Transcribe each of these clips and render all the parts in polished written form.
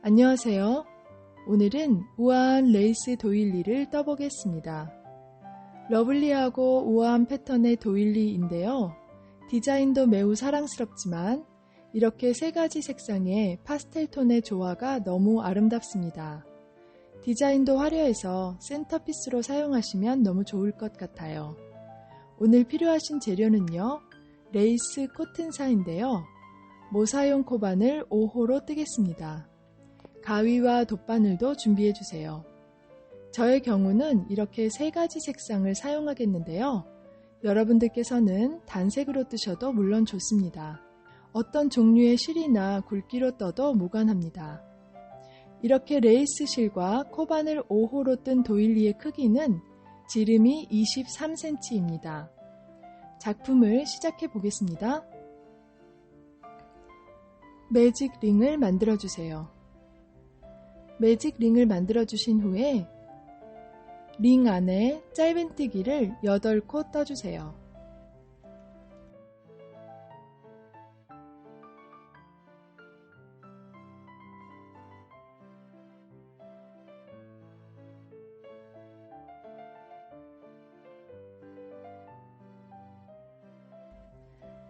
안녕하세요. 오늘은 우아한 레이스 도일리를 떠보겠습니다. 러블리하고 우아한 패턴의 도일리인데요. 디자인도 매우 사랑스럽지만 이렇게 세 가지 색상의 파스텔 톤의 조화가 너무 아름답습니다. 디자인도 화려해서 센터피스로 사용하시면 너무 좋을 것 같아요. 오늘 필요하신 재료는요. 레이스 코튼사인데요. 모사용 코바늘 5호로 뜨겠습니다. 가위와 돗바늘도 준비해주세요. 저의 경우는 이렇게 세 가지 색상을 사용하겠는데요. 여러분들께서는 단색으로 뜨셔도 물론 좋습니다. 어떤 종류의 실이나 굵기로 떠도 무관합니다. 이렇게 레이스 실과 코바늘 5호로 뜬 도일리의 크기는 지름이 23cm입니다. 작품을 시작해 보겠습니다. 매직 링을 만들어주세요. 매직 링을 만들어주신 후에 링 안에 짧은뜨기를 8코 떠주세요.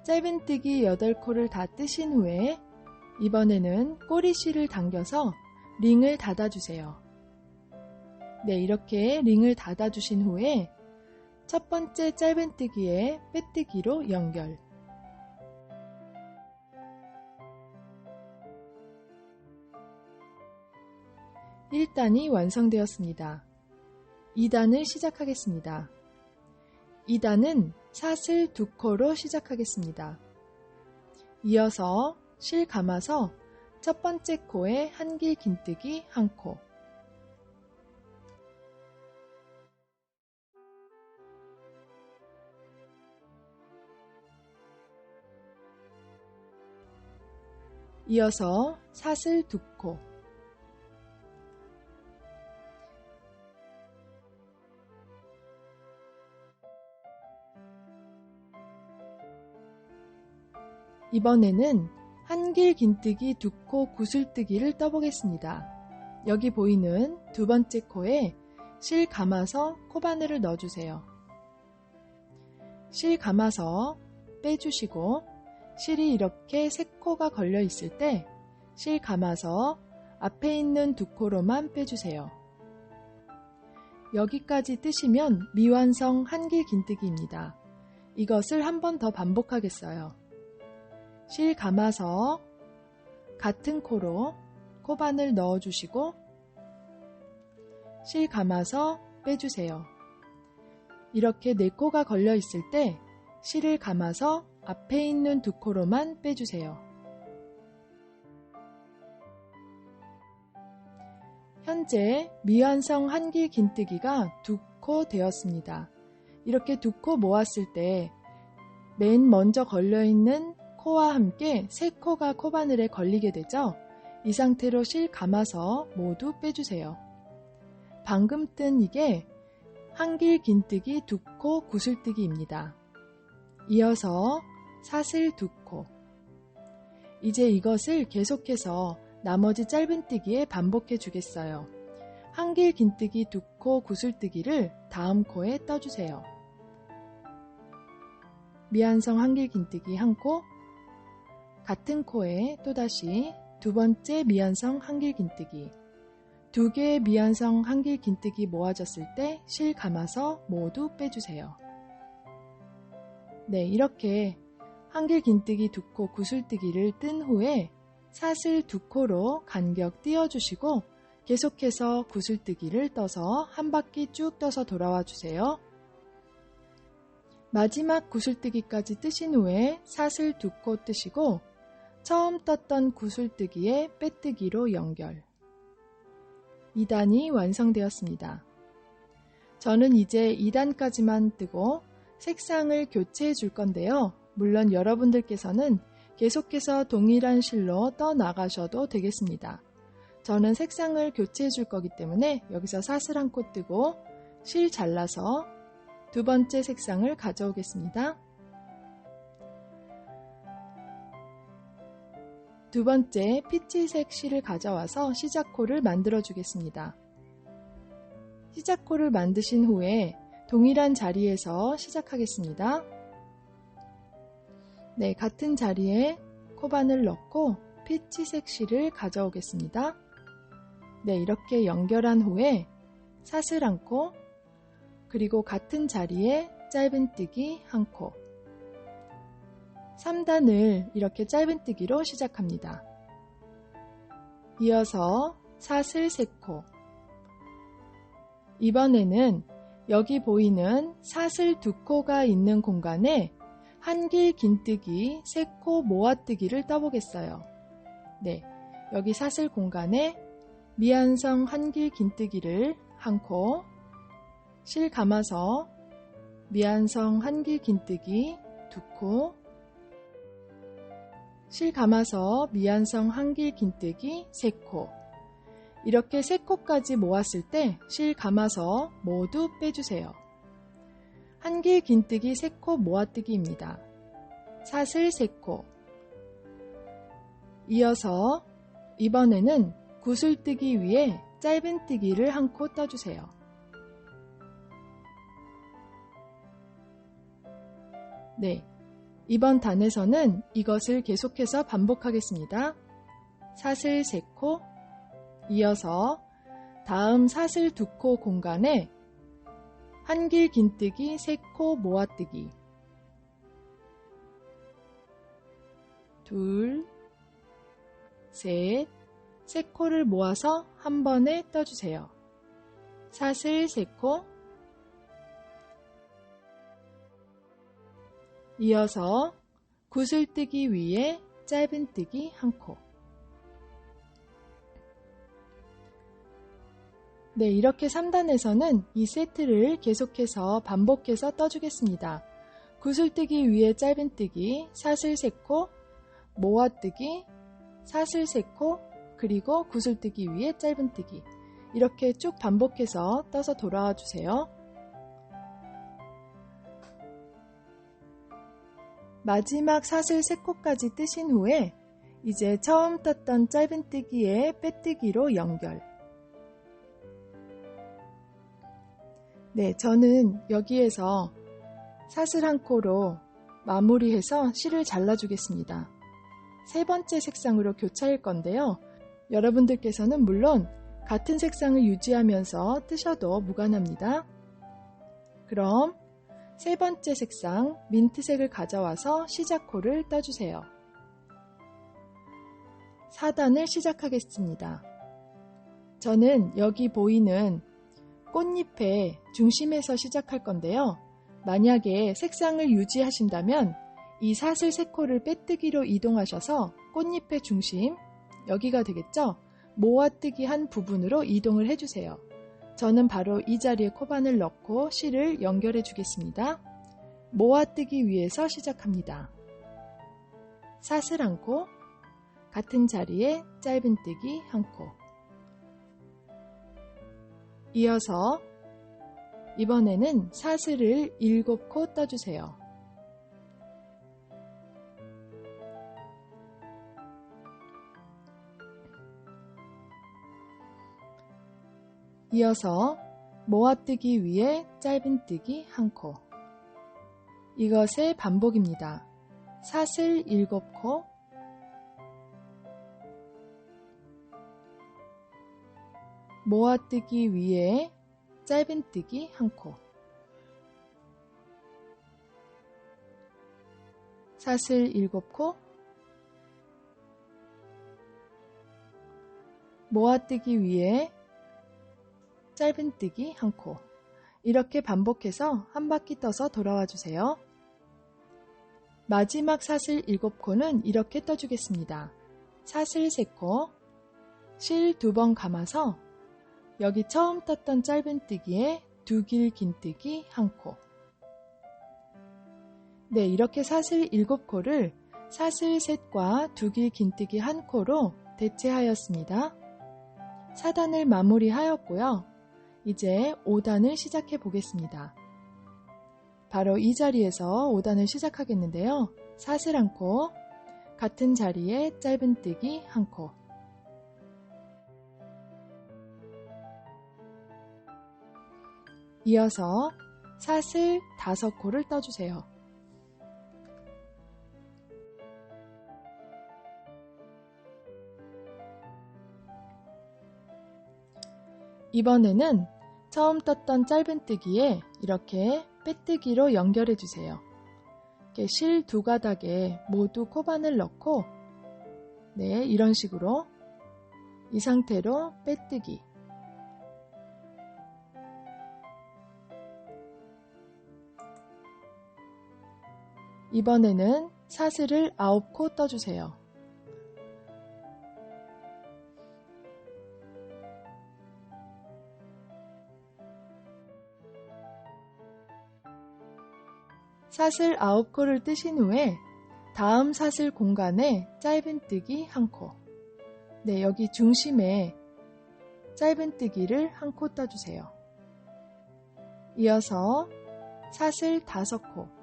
짧은뜨기 8코를 다 뜨신 후에 이번에는 꼬리실을 당겨서 링을 닫아주세요. 네, 이렇게 링을 닫아주신 후에 첫 번째 짧은뜨기에 빼뜨기로 연결. (1단이) 완성되었습니다. 2단을 시작하겠습니다. 2단은 사슬 2코로 시작하겠습니다. 이어서 실 감아서 첫 번째 코에 한길 긴뜨기 1코, 이어서 사슬 2코, 이번에는 한길 긴뜨기 2코 구슬뜨기를 떠보겠습니다. 여기 보이는 두 번째 코에 실 감아서 코바늘을 넣어주세요. 실 감아서 빼주시고 실이 이렇게 3코가 걸려 있을 때 실 감아서 앞에 있는 2코로만 빼주세요. 여기까지 뜨시면 미완성 한길 긴뜨기입니다. 이것을 한 번 더 반복하겠어요. 실 감아서 같은 코로 코바늘 넣어주시고 실 감아서 빼주세요. 이렇게 4코가 걸려 있을 때 실을 감아서 앞에 있는 2코로만 빼주세요. 현재 미완성 한길 긴뜨기가 2코 되었습니다. 이렇게 2코 모았을 때 맨 먼저 걸려있는 코와 함께 3코가 코바늘에 걸리게 되죠. 이 상태로 실 감아서 모두 빼주세요. 방금 뜬 이게 한길 긴뜨기 2코 구슬뜨기입니다. 이어서 사슬 2코. 이제 이것을 계속해서 나머지 짧은뜨기에 반복해 주겠어요. 한길 긴뜨기 2코 구슬뜨기를 다음 코에 떠주세요. 미완성 한길 긴뜨기 1코, 같은 코에 또다시 두 번째 미완성 한길 긴뜨기, 2개의 미완성 한길 긴뜨기 모아졌을 때 실 감아서 모두 빼주세요. 네, 이렇게 한길 긴뜨기 2코 구슬뜨기를 뜬 후에 사슬 2코로 간격 띄워주시고 계속해서 구슬뜨기를 떠서 한 바퀴 쭉 떠서 돌아와 주세요. 마지막 구슬뜨기까지 뜨신 후에 사슬 2코 뜨시고 처음 떴던 구슬뜨기에 빼뜨기로 연결. 2단이 완성되었습니다. 저는 이제 2단까지만 뜨고 색상을 교체해 줄 건데요. 물론 여러분들께서는 계속해서 동일한 실로 떠나가셔도 되겠습니다. 저는 색상을 교체해 줄 거기 때문에 여기서 사슬 1코 뜨고 실 잘라서 두 번째 색상을 가져오겠습니다. 두 번째 피치색 실을 가져와서 시작코를 만들어 주겠습니다. 시작코를 만드신 후에 동일한 자리에서 시작하겠습니다. 네, 같은 자리에 코바늘 넣고 피치색 실을 가져오겠습니다. 네, 이렇게 연결한 후에 사슬 한 코, 그리고 같은 자리에 짧은뜨기 한 코, 3단을 이렇게 짧은뜨기로 시작합니다. 이어서 사슬 3코, 이번에는 여기 보이는 사슬 2코가 있는 공간에 한길 긴뜨기 3코 모아뜨기를 떠보겠어요. 네, 여기 사슬 공간에 미안성 한길 긴뜨기를 한 코, 실 감아서 미안성 한길 긴뜨기 2코, 실 감아서 미안성 한길 긴뜨기 3코, 이렇게 3코까지 모았을 때 실 감아서 모두 빼주세요. 한길 긴뜨기 3코 모아뜨기입니다. 사슬 3코. 이어서 이번에는 구슬뜨기 위에 짧은뜨기를 한 코 떠주세요. 네, 이번 단에서는 이것을 계속해서 반복하겠습니다. 사슬 3코, 이어서 다음 사슬 2코 공간에 한길 긴뜨기 3코 모아뜨기, 둘, 셋, 3코를 모아서 한 번에 떠주세요. 사슬 3코, 이어서 구슬뜨기 위에 짧은뜨기 한 코. 네, 이렇게 3단에서는 이 세트를 계속해서 반복해서 떠주겠습니다. 구슬뜨기 위에 짧은뜨기, 사슬 3코, 모아뜨기, 사슬 3코, 그리고 구슬뜨기 위에 짧은뜨기, 이렇게 쭉 반복해서 떠서 돌아와 주세요. 마지막 사슬 3코까지 뜨신 후에 이제 처음 떴던 짧은뜨기에 빼뜨기로 연결. 네, 저는 여기에서 사슬 한 코로 마무리해서 실을 잘라주겠습니다. 세 번째 색상으로 교차할 건데요. 여러분들께서는 물론 같은 색상을 유지하면서 뜨셔도 무관합니다. 그럼 세 번째 색상 민트색을 가져와서 시작코를 떠주세요. 4단을 시작하겠습니다. 저는 여기 보이는 꽃잎의 중심에서 시작할 건데요. 만약에 색상을 유지하신다면 이 사슬 3코를 빼뜨기로 이동하셔서 꽃잎의 중심, 여기가 되겠죠? 모아뜨기 한 부분으로 이동을 해주세요. 저는 바로 이 자리에 코바늘 넣고 실을 연결해 주겠습니다. 모아뜨기 위에서 시작합니다. 사슬 한 코, 같은 자리에 짧은뜨기 한 코. 이어서 이번에는 사슬을 7코 떠주세요. 이어서 모아뜨기 위에 짧은뜨기 한 코. 이것의 반복입니다. 사슬 7코, 모아뜨기 위에 짧은뜨기 한 코, 사슬 7코, 모아뜨기 위에 짧은뜨기 한 코. 이렇게 반복해서 한 바퀴 떠서 돌아와 주세요. 마지막 사슬 7코는 이렇게 떠주겠습니다. 사슬 3코, 실 2번 감아서 여기 처음 떴던 짧은뜨기에 2길 긴뜨기 한 코. 네, 이렇게 사슬 7코를 사슬 셋과 2길 긴뜨기 한 코로 대체하였습니다. 4단을 마무리하였고요. 이제 5단을 시작해 보겠습니다. 바로 이 자리에서 5단을 시작하겠는데요. 사슬 한 코, 같은 자리에 짧은뜨기 1코. 이어서 사슬 5코를 떠주세요. 이번에는 처음 떴던 짧은뜨기에 이렇게 빼뜨기로 연결해 주세요. 실 2가닥에 모두 코바늘 넣고 이런 식으로 이 상태로 빼뜨기. 이번에는 사슬을 9코 떠주세요. 사슬 9코를 뜨신 후에 다음 사슬 공간에 짧은뜨기 1코. 여기 중심에 짧은뜨기를 1코 떠주세요. 이어서 사슬 5코.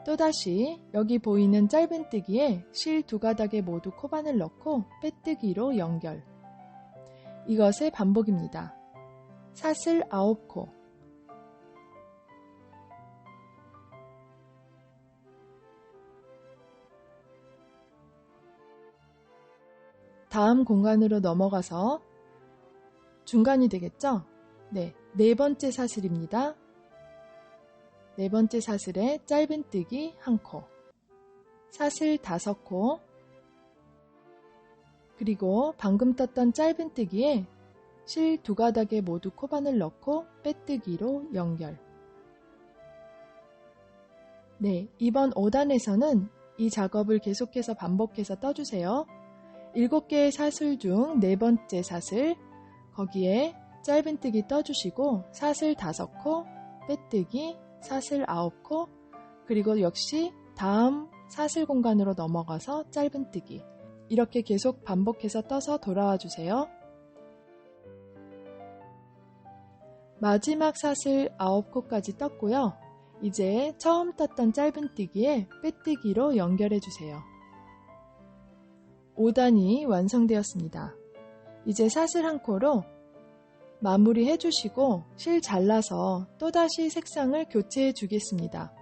또다시 여기 보이는 짧은뜨기에 실 2가닥에 모두 코바늘 넣고 빼뜨기로 연결. 이것의 반복입니다. 사슬 9코. 다음 공간으로 넘어가서 중간이 되겠죠? 네 번째 사슬입니다. 네 번째 사슬에 짧은뜨기 1코, 사슬 5코, 그리고 방금 떴던 짧은뜨기에 실 2가닥에 모두 코바늘 넣고 빼뜨기로 연결. 이번 5단에서는 이 작업을 계속해서 반복해서 떠주세요. 7개의 사슬 중 4번째 사슬, 거기에 짧은뜨기 떠주시고 사슬 5코, 빼뜨기, 사슬 9코, 그리고 역시 다음 사슬 공간으로 넘어가서 짧은뜨기. 이렇게 계속 반복해서 떠서 돌아와 주세요. 마지막 사슬 9코까지 떴고요. 이제 처음 떴던 짧은뜨기에 빼뜨기로 연결해 주세요. 5단이 완성되었습니다. 이제 사슬 1코로 마무리해 주시고 실 잘라서 또다시 색상을 교체해 주겠습니다.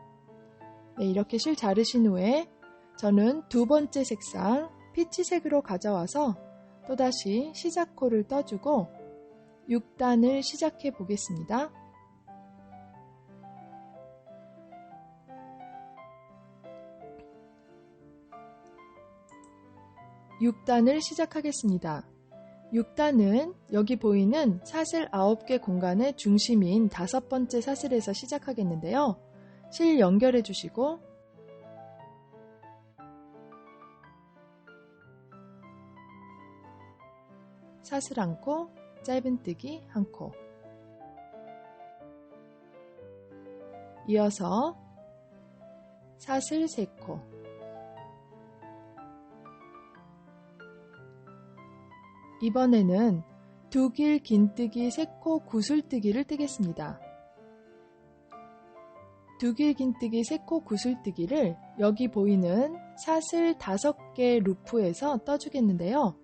이렇게 실 자르신 후에 저는 2번째 색상 피치색으로 가져와서 또다시 시작코를 떠주고 6단을 시작해 보겠습니다. 6단을 시작하겠습니다. 6단은 여기 보이는 사슬 9개 공간의 중심인 5번째 사슬에서 시작하겠는데요. 실 연결해 주시고 사슬 1코, 짧은뜨기 1코. 이어서 사슬 3코. 이번에는 두길 긴뜨기 3코 구슬뜨기를 뜨겠습니다. 두길 긴뜨기 3코 구슬뜨기를 여기 보이는 사슬 5개 루프에서 떠주겠는데요.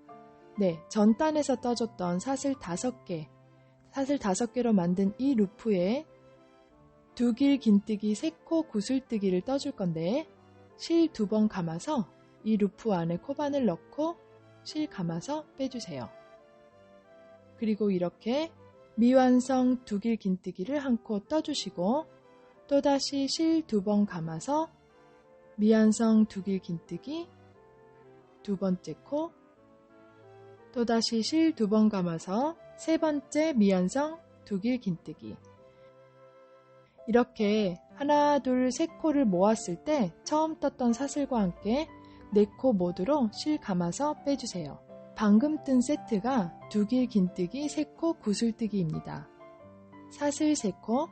전 단에서 떠줬던 사슬 5개로 만든 이 루프에 두길 긴뜨기 3코 구슬뜨기를 떠줄 건데 실 2번 감아서 이 루프 안에 코바늘 넣고 실 감아서 빼주세요. 그리고 이렇게 미완성 두길 긴뜨기를 1코 떠주시고 또다시 실 2번 감아서 미완성 두길 긴뜨기 2번째 코, 또다시 실 2번 감아서 3번째 미완성 두길 긴뜨기. 이렇게 하나, 둘, 3코를 모았을 때 처음 떴던 사슬과 함께 4코 모두로 실 감아서 빼주세요. 방금 뜬 세트가 두길 긴뜨기 3코 구슬뜨기입니다. 사슬 3코,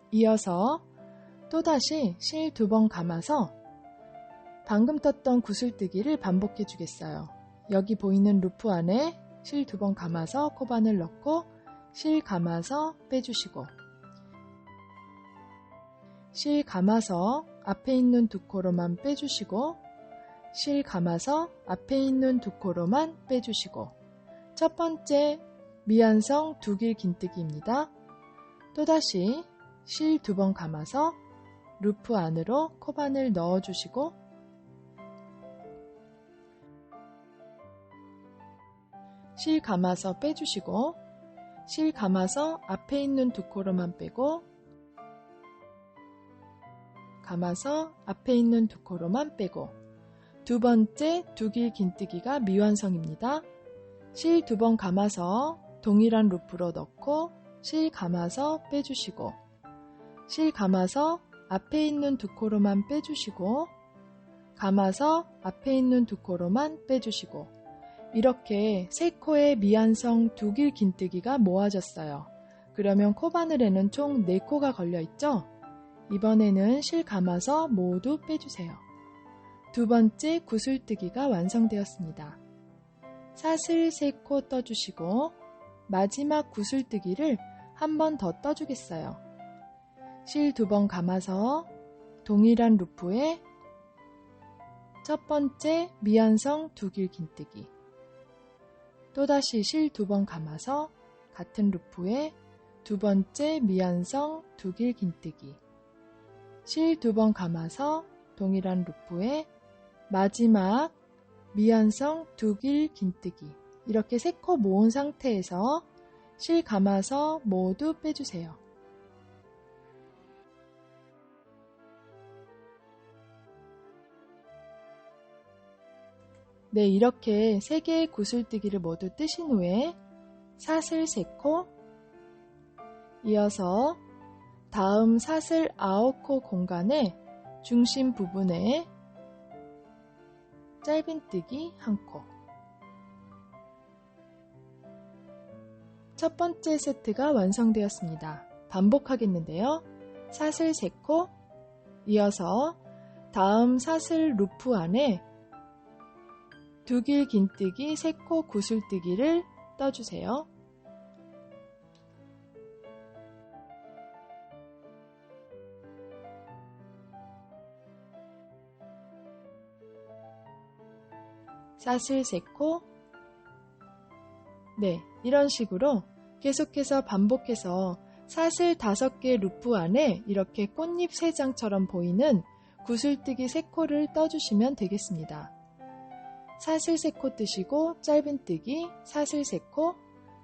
이어서 또다시 실 2번 감아서 방금 떴던 구슬뜨기를 반복해 주겠어요. 여기 보이는 루프 안에 실 2번 감아서 코바늘 넣고 실 감아서 빼주시고 실 감아서 앞에 있는 두 코로만 빼주시고 실 감아서 앞에 있는 두 코로만 빼주시고 첫 번째 미완성 두길 긴뜨기입니다. 또다시 실 2번 감아서 루프 안으로 코바늘 넣어주시고 실 감아서 빼주시고 실 감아서 앞에 있는 두 코로만 빼고 감아서 앞에 있는 두 코로만 빼고 두 번째 두길 긴뜨기가 미완성입니다. 실 2번 감아서 동일한 루프로 넣고 실 감아서 빼주시고 실 감아서 앞에 있는 두 코로만 빼주시고 감아서 앞에 있는 두 코로만 빼주시고 이렇게 3코의 미완성 두길 긴뜨기가 모아졌어요. 그러면 코바늘에는 총 4코가 걸려있죠? 이번에는 실 감아서 모두 빼주세요. 두 번째 구슬뜨기가 완성되었습니다. 사슬 3코 떠주시고 마지막 구슬뜨기를 한 번 더 떠주겠어요. 실 2번 감아서 동일한 루프에 첫 번째 미완성 두길 긴뜨기 또다시 실 2번 감아서 같은 루프에 두 번째 미완성 두길 긴뜨기 실 2번 감아서 동일한 루프에 마지막 미완성 두길 긴뜨기 이렇게 3코 모은 상태에서 실 감아서 모두 빼주세요. 네, 이렇게 3개의 구슬뜨기를 모두 뜨신 후에 사슬 3코 이어서 다음 사슬 9코 공간의 중심 부분에 짧은뜨기 1코 첫 번째 세트가 완성되었습니다. 반복하겠는데요. 사슬 3코 이어서 다음 사슬 루프 안에 두길 긴뜨기 3코 구슬뜨기를 떠주세요. 사슬 3코 네, 이런 식으로 계속해서 반복해서 사슬 5개 루프 안에 이렇게 꽃잎 3장처럼 보이는 구슬뜨기 3코를 떠주시면 되겠습니다. 사슬 3코 뜨시고 짧은뜨기, 사슬 3코,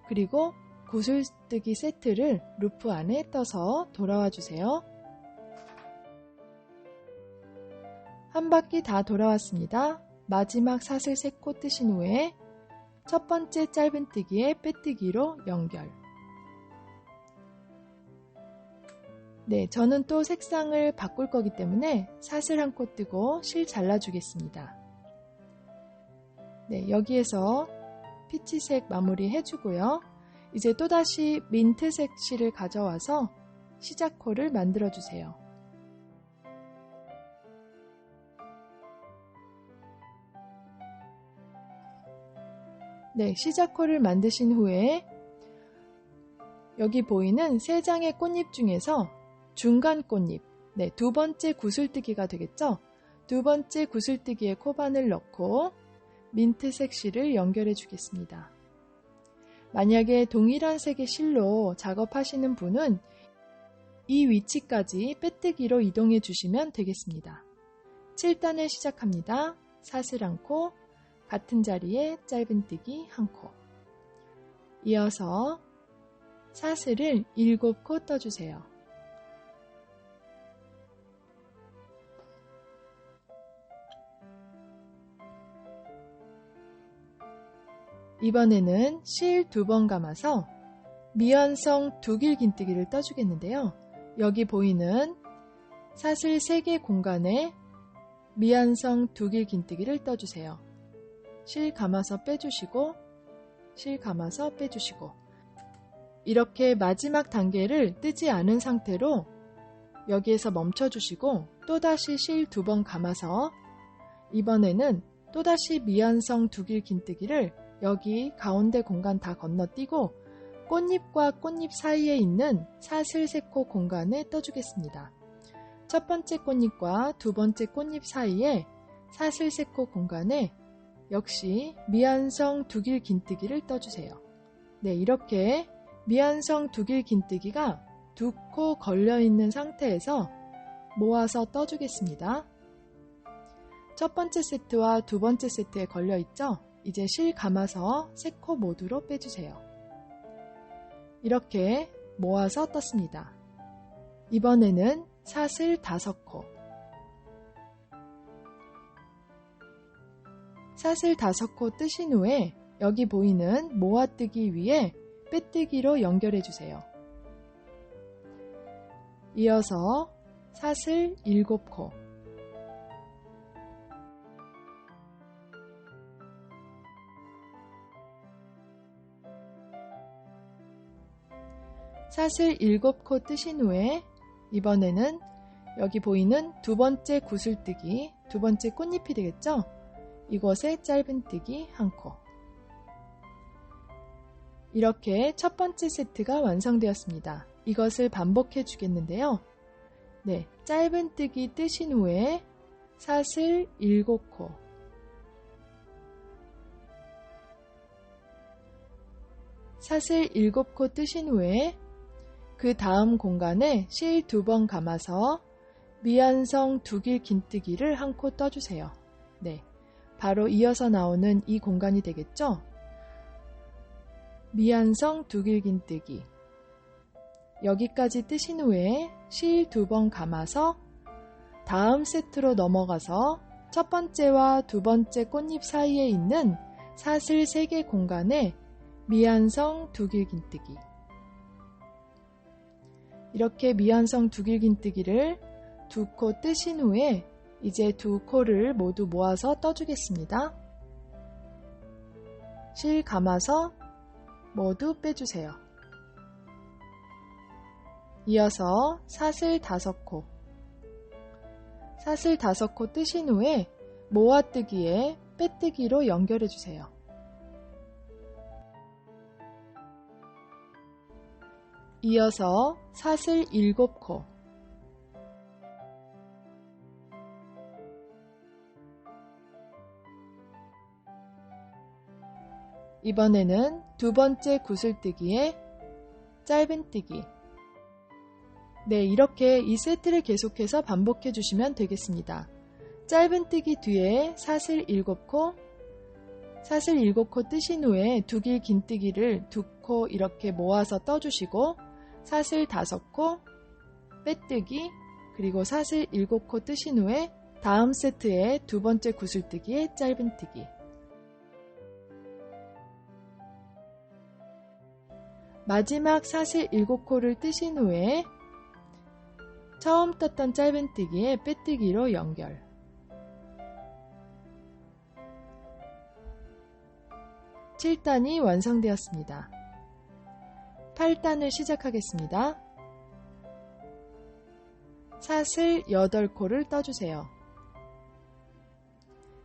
그리고 구슬뜨기 세트를 루프 안에 떠서 돌아와 주세요. 한 바퀴 다 돌아왔습니다. 마지막 사슬 3코 뜨신 후에 첫 번째 짧은뜨기에 빼뜨기로 연결. 네, 저는 또 색상을 바꿀 거기 때문에 사슬 1코 뜨고 실 잘라주겠습니다. 네, 여기에서 피치색 마무리 해주고요. 이제 또다시 민트색 실을 가져와서 시작코를 만들어주세요. 네, 시작코를 만드신 후에 여기 보이는 3장의 꽃잎 중에서 중간 꽃잎, 네, 두 번째 구슬뜨기가 되겠죠? 두 번째 구슬뜨기에 코바늘 넣고 민트색 실을 연결해 주겠습니다. 만약에 동일한 색의 실로 작업하시는 분은 이 위치까지 빼뜨기로 이동해 주시면 되겠습니다. 7단을 시작합니다. 사슬 1코, 같은 자리에 짧은뜨기 1코. 이어서 사슬을 7코 떠주세요. 이번에는 실 2번 감아서 미완성 두길 긴뜨기를 떠주겠는데요. 여기 보이는 사슬 3개 공간에 미완성 두길 긴뜨기를 떠주세요. 실 감아서 빼주시고 실 감아서 빼주시고 이렇게 마지막 단계를 뜨지 않은 상태로 여기에서 멈춰주시고 또다시 실 2번 감아서 이번에는 또다시 미완성 두길 긴뜨기를 여기 가운데 공간 다 건너뛰고 꽃잎과 꽃잎 사이에 있는 사슬 3코 공간에 떠주겠습니다. 첫 번째 꽃잎과 두 번째 꽃잎 사이에 사슬 3코 공간에 역시 미완성 두길 긴뜨기를 떠주세요. 네, 이렇게 미완성 두길 긴뜨기가 2코 걸려있는 상태에서 모아서 떠주겠습니다. 첫 번째 세트와 두 번째 세트에 걸려있죠? 이제 실 감아서 3코 모두로 빼주세요. 이렇게 모아서 떴습니다. 이번에는 사슬 5코. 사슬 5코 뜨신 후에 여기 보이는 모아뜨기 위에 빼뜨기로 연결해주세요. 이어서 사슬 7코. 사슬 7코 뜨신 후에 이번에는 여기 보이는 두 번째 구슬뜨기, 두 번째 꽃잎이 되겠죠? 이곳에 짧은뜨기 1코. 이렇게 첫 번째 세트가 완성되었습니다. 이것을 반복해 주겠는데요. 네, 짧은뜨기 뜨신 후에 사슬 7코. 사슬 7코 뜨신 후에 그 다음 공간에 실 2번 감아서 미완성 두길 긴뜨기를 1코 떠주세요. 네, 바로 이어서 나오는 이 공간이 되겠죠? 미완성 두길 긴뜨기. 여기까지 뜨신 후에 실 2번 감아서 다음 세트로 넘어가서 첫 번째와 두 번째 꽃잎 사이에 있는 사슬 3개 공간에 미완성 두길 긴뜨기. 이렇게 미완성 두길 긴뜨기를 2코 뜨신 후에 이제 2코를 모두 모아서 떠주겠습니다. 실 감아서 모두 빼주세요. 이어서 사슬 5코. 사슬 5코 뜨신 후에 모아뜨기에 빼뜨기로 연결해주세요. 이어서 사슬 7코. 이번에는 두 번째 구슬뜨기에 짧은뜨기. 네, 이렇게 이 세트를 계속해서 반복해 주시면 되겠습니다. 짧은뜨기 뒤에 사슬 7코, 사슬 7코 뜨신 후에 두길 긴뜨기를 2코 이렇게 모아서 떠주시고 사슬 5코, 빼뜨기, 그리고 사슬 7코 뜨신 후에 다음 세트의 두 번째 구슬뜨기에 짧은뜨기. 마지막 사슬 7코를 뜨신 후에 처음 떴던 짧은뜨기에 빼뜨기로 연결. (7단이) 완성되었습니다. (8단을) 시작하겠습니다. 사슬 8코를 떠주세요.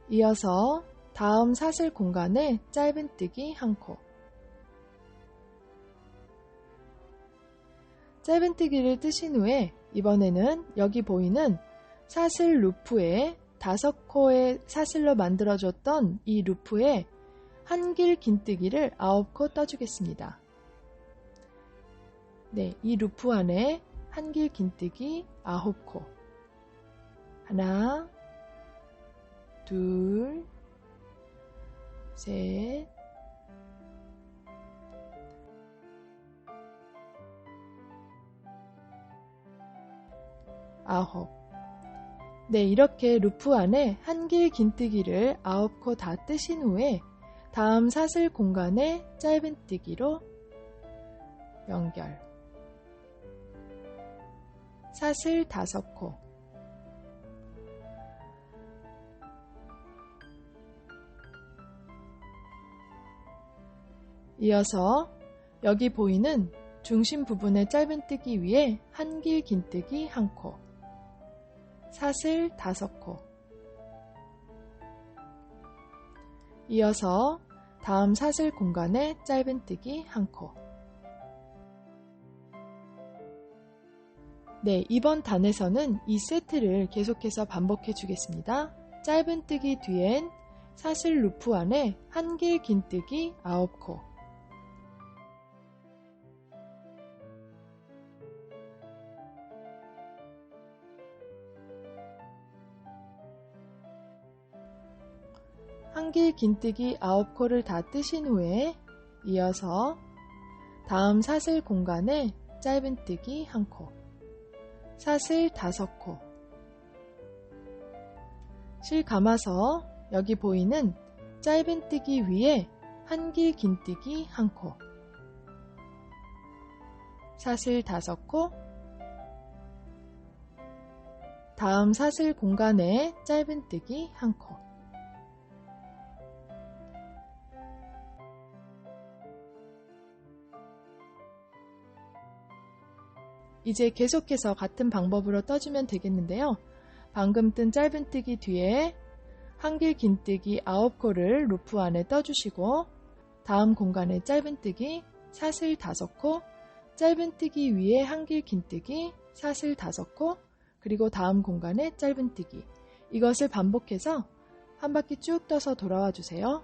이어서 다음 사슬 공간에 짧은뜨기 1코. 짧은뜨기를 뜨신 후에 이번에는 여기 보이는 사슬 루프에 5코의 사슬로 만들어줬던 이 루프에 한길 긴뜨기를 9코 떠주겠습니다. 네, 이 루프 안에 한길 긴뜨기 9코. 하나, 둘, 셋, 아홉. 네, 이렇게 루프 안에 한길 긴뜨기를 9코 다 뜨신 후에 다음 사슬 공간에 짧은뜨기로 연결. 사슬 5코. 이어서 여기 보이는 중심 부분의 짧은뜨기 위에 한길 긴뜨기 1코. 사슬 5코. 이어서 다음 사슬 공간에 짧은뜨기 1코. 네, 이번 단에서는 이 세트를 계속해서 반복해 주겠습니다. 짧은뜨기 뒤엔 사슬 루프 안에 한길 긴뜨기 9코, 한길 긴뜨기 9코를 다 뜨신 후에 이어서 다음 사슬 공간에 짧은뜨기 1코, 사슬 5코, 실 감아서 여기 보이는 짧은뜨기 위에 한길 긴뜨기 1코, 사슬 5코, 다음 사슬 공간에 짧은뜨기 1코, 이제 계속해서 같은 방법으로 떠주면 되겠는데요. 방금 뜬 짧은뜨기 뒤에 한길 긴뜨기 9코를 루프 안에 떠주시고 다음 공간에 짧은뜨기 사슬 5코, 짧은뜨기 위에 한길 긴뜨기 사슬 5코, 그리고 다음 공간에 짧은뜨기. 이것을 반복해서 한 바퀴 쭉 떠서 돌아와 주세요.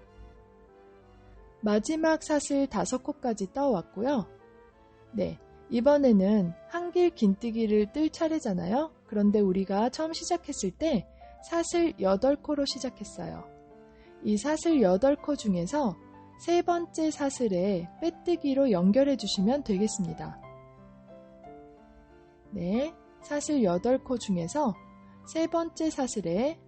마지막 사슬 5코까지 떠왔고요. 네. 이번에는 한길 긴뜨기를 뜰 차례잖아요. 그런데 우리가 처음 시작했을 때 사슬 8코로 시작했어요. 이 사슬 8코 중에서 세 번째 사슬에 빼뜨기로 연결해 주시면 되겠습니다. 네, 사슬 8코 중에서 세 번째 사슬에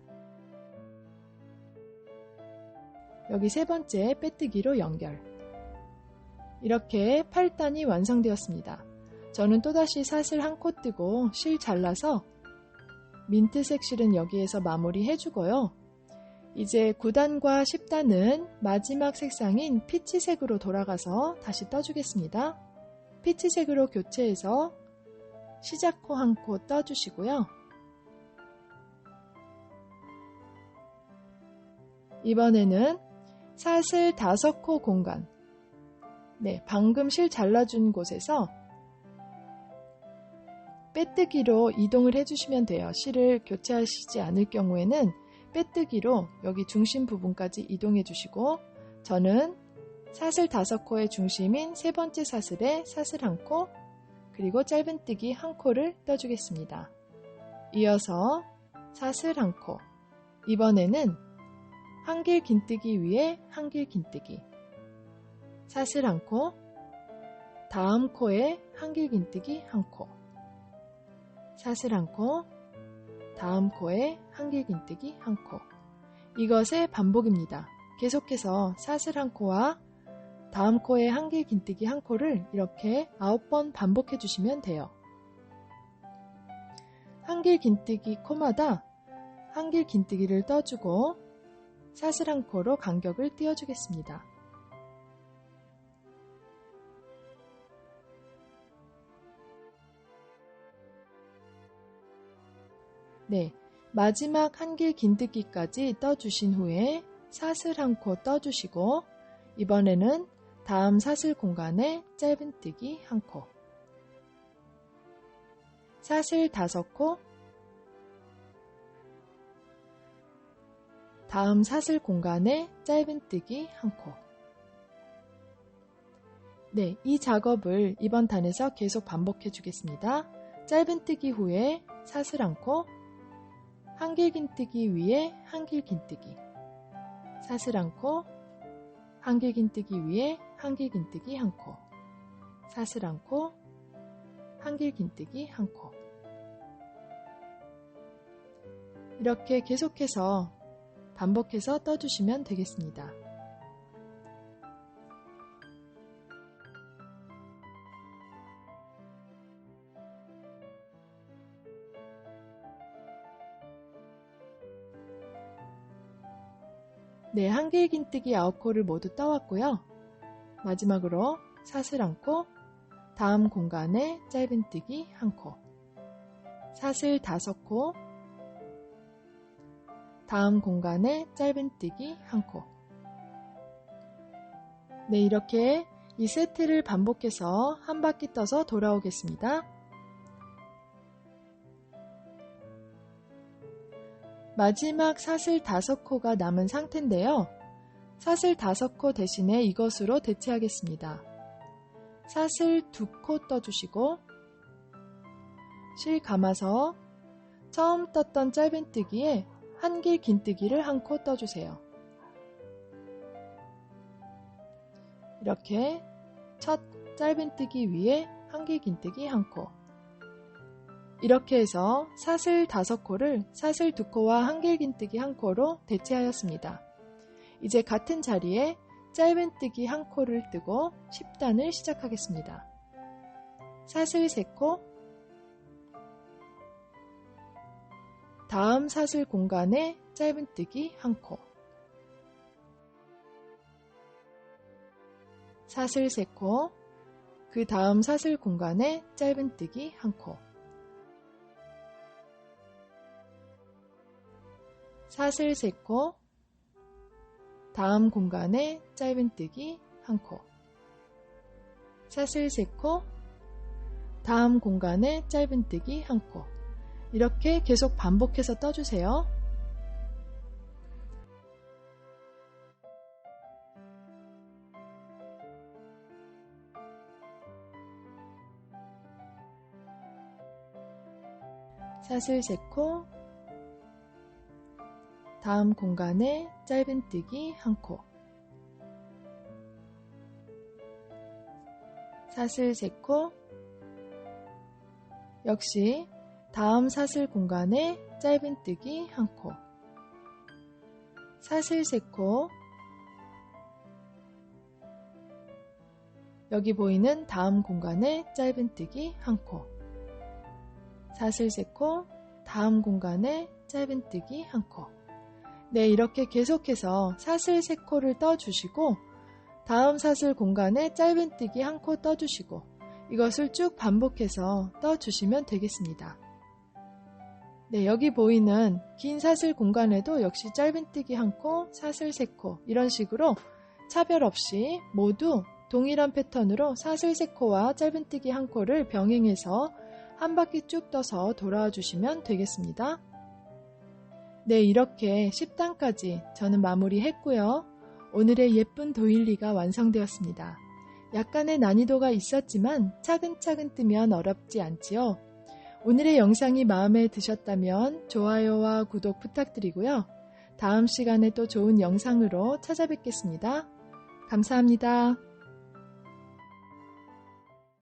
여기 세 번째 빼뜨기로 연결. 이렇게 8단이 완성되었습니다. 저는 또다시 사슬 1코 뜨고 실 잘라서 민트색 실은 여기에서 마무리 해주고요. 이제 9단과 10단은 마지막 색상인 피치색으로 돌아가서 다시 떠주겠습니다. 피치색으로 교체해서 시작코 1코 떠주시고요. 이번에는 사슬 5코 공간, 네, 방금 실 잘라준 곳에서 빼뜨기로 이동을 해주시면 돼요. 실을 교체하시지 않을 경우에는 빼뜨기로 여기 중심 부분까지 이동해 주시고, 저는 사슬 5코의 중심인 세 번째 사슬에 사슬 1코, 그리고 짧은뜨기 1코를 떠주겠습니다. 이어서 사슬 1코, 이번에는 한길 긴뜨기 위에 한길 긴뜨기, 사슬 1코, 다음 코에 한길 긴뜨기 1코, 사슬 1코, 다음 코에 한길 긴뜨기 1코. 이것의 반복입니다. 계속해서 사슬 1코와 다음 코에 한길 긴뜨기 1코를 이렇게 9번 반복해 주시면 돼요. 한길 긴뜨기 코마다 한길 긴뜨기를 떠주고 사슬 1코로 간격을 띄워주겠습니다. 네, 마지막 한길 긴뜨기까지 떠주신 후에 사슬 1코 떠주시고 이번에는 다음 사슬 공간에 짧은뜨기 1코, 사슬 5코, 다음 사슬 공간에 짧은뜨기 1코. 네, 이 작업을 이번 단에서 계속 반복해 주겠습니다. 짧은뜨기 후에 사슬 1코, 한길 긴뜨기 위에 한길 긴뜨기, 사슬 1코, 한길 긴뜨기 위에 한길 긴뜨기 1코, 사슬 1코, 한길 긴뜨기 1코. 이렇게 계속해서 반복해서 떠주시면 되겠습니다. 네, 한길 긴뜨기 9코를 모두 떠왔고요. 마지막으로 사슬 1코, 다음 공간에 짧은뜨기 1코, 사슬 5코, 다음 공간에 짧은뜨기 1코. 네, 이렇게 이 세트를 반복해서 한 바퀴 떠서 돌아오겠습니다. 마지막 사슬 5코가 남은 상태인데요. 사슬 5코 대신에 이것으로 대체하겠습니다. 사슬 2코 떠주시고 실 감아서 처음 떴던 짧은뜨기에 한길 긴뜨기를 1코 떠주세요. 이렇게 첫 짧은뜨기 위에 한길 긴뜨기 1코. 이렇게 해서 사슬 5코를 사슬 2코와 한길 긴뜨기 1코로 대체하였습니다. 이제 같은 자리에 짧은뜨기 1코를 뜨고 10단을 시작하겠습니다. 사슬 3코, 다음 사슬 공간에 짧은뜨기 1코, 사슬 3코, 그 다음 사슬 공간에 짧은뜨기 1코, 사슬 3코, 다음 공간에 짧은뜨기 1코, 사슬 3코, 다음 공간에 짧은뜨기 1코. 이렇게 계속 반복해서 떠주세요. 사슬 3코, 다음 공간에 짧은뜨기 1코, 사슬 3코, 역시 다음 사슬 공간에 짧은뜨기 1코, 사슬 3코, 여기 보이는 다음 공간에 짧은뜨기 1코, 사슬 3코, 다음 공간에 짧은뜨기 1코. 네, 이렇게 계속해서 사슬 3코를 떠주시고 다음 사슬 공간에 짧은뜨기 1코 떠주시고 이것을 쭉 반복해서 떠주시면 되겠습니다. 네, 여기 보이는 긴 사슬 공간에도 역시 짧은뜨기 1코, 사슬 3코 이런 식으로 차별 없이 모두 동일한 패턴으로 사슬 3코와 짧은뜨기 1코를 병행해서 한 바퀴 쭉 떠서 돌아와 주시면 되겠습니다. 네, 이렇게 10단까지 저는 마무리했고요. 오늘의 예쁜 도일리가 완성되었습니다. 약간의 난이도가 있었지만 차근차근 뜨면 어렵지 않지요. 오늘의 영상이 마음에 드셨다면 좋아요와 구독 부탁드리고요. 다음 시간에 또 좋은 영상으로 찾아뵙겠습니다. 감사합니다.